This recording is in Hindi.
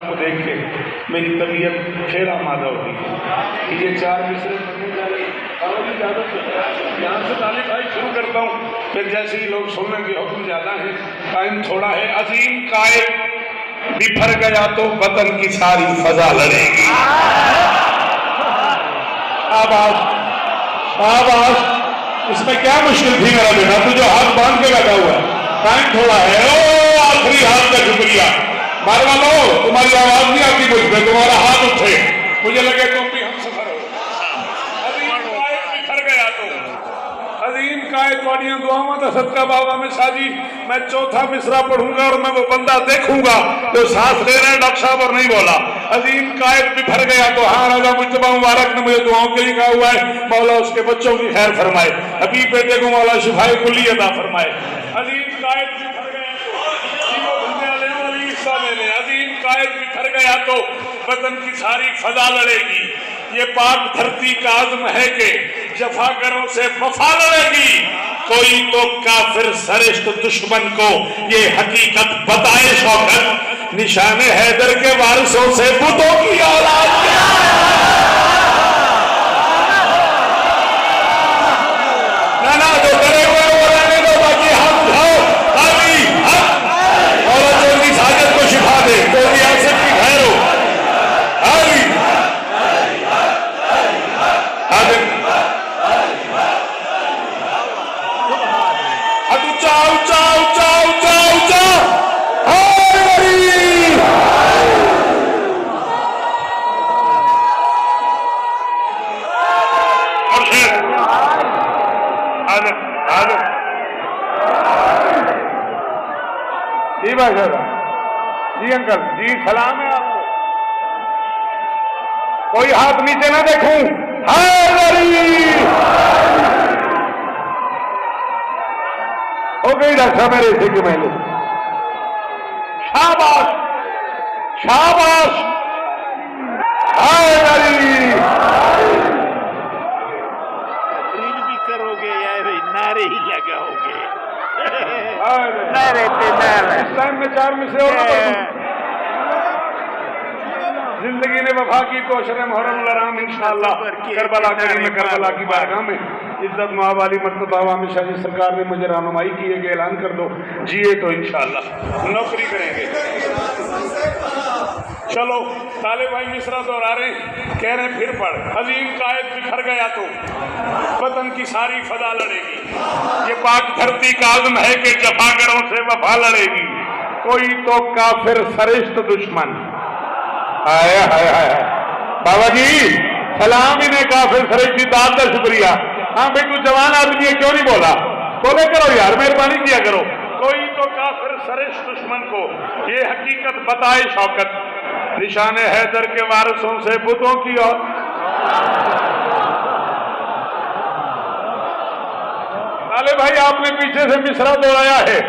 को देख के मेरी तबीयत फिर आमादा होगी कि ये 4 मिसरे पढ़ने जा रहे यहाँ से तालिब भाई शुरू करता हूँ, फिर जैसे ही लोग सुनने के हुक्म ज़्यादा है, टाइम थोड़ा है। अजीम कायद बिफर गया तो वतन की सारी फजा लड़ेगी। आवाज आवाज, इसमें क्या मुश्किल थी मेरा बेटा, तू जो हाथ बांध के बैठा हुआ है, टाइम थोड़ा है। ओ आखिरी हाथ का शुक्रिया मारवा लो, तुम्हारी आवाज नहीं आती मुझ पे, तुम्हारा हाथ उठे, मुझे लगे तुम भी हम सफर हो। अजीम कायद बिखर गया तो अजीम कायद वाड़ियां दुआवां का सदका बाबा में साजी। मैं चौथा मिसरा पढ़ूंगा और मैं वो बंदा देखूंगा जो सांस ले रहे हैं डॉक्टर साहब और नहीं बोला। अजीम कायद बिखर गया तो हाँ, राजा मुज्तबा मुबारक ने मुझे दुआओं के लिए कहा हुआ है, मौला उसके बच्चों की खैर फरमाए, हबीब बेटे को मौला शिफाए कुल्ली अता फरमाए। अजीम कायद बिखर गया अजीम कायद बिखर गया तो वतन की सारी फजा लड़ेगी। ये पाक धरती का आज़म है कि जफाकरों से वफा लड़ेगी। कोई तो काफिर सरिश्त दुश्मन को ये हकीकत बताए शौकत, निशाने हैदर के वारिसों से बुतों की औलाद ना जो डरे हुए वो रहने दो, बाकी हाथ उठाओ। और चोरी साजिद को शिफा दे, कोई आसिफ की खैर हो। ऊंचा ऊंचा ऊंचा ऊंचा ऊंचा जी बादशाह जी, अंकल जी, सलाम है आपको। कोई हाथ नीचे ना देखूं। हो गई डॉक्टर साहब मेरे इसे की मैंने। शाबाश शाबाश, तकरीर भी करोगे या नारे ही लगाओगे? नारे पे नारे। इस टाइम में 4 मिसरे और जिंदगी ने वफा की तो अशर मुहर्रम लराम इंशाअल्लाह करबला करीम में करबला की बारगाह में इज्जत नवाब वाली मर्तबा आवामी शाही सरकार ने मुझे रहनुमाई की है कि ऐलान कर दो, जिए तो इंशाअल्लाह नौकरी करेंगे। चलो ताले भाई मिसरा दोहरा रहे, कह रहे फिर पढ़। अजीम कायद बिखर गया तो वतन की सारी फजा लड़ेगी। ये पाक धरती का आज़म है कि जफाकरों से वफा लड़ेगी। कोई तो काफिर सरिश्त दुश्मन। हाय हाय हाय बाबा जी, सलाम ही ने काफिर सरिश्त की दाद का शुक्रिया। हाँ भाई, तू जवान आदमी है, क्यों नहीं बोला? बोले करो यार, मेहरबानी किया करो। कोई तो काफिर सरिश्त दुश्मन को ये हकीकत बताए शौकत, निशाने हैदर के वारिसों से बुतों की और ताले भाई आपने पीछे से मिसरा दोहराया है,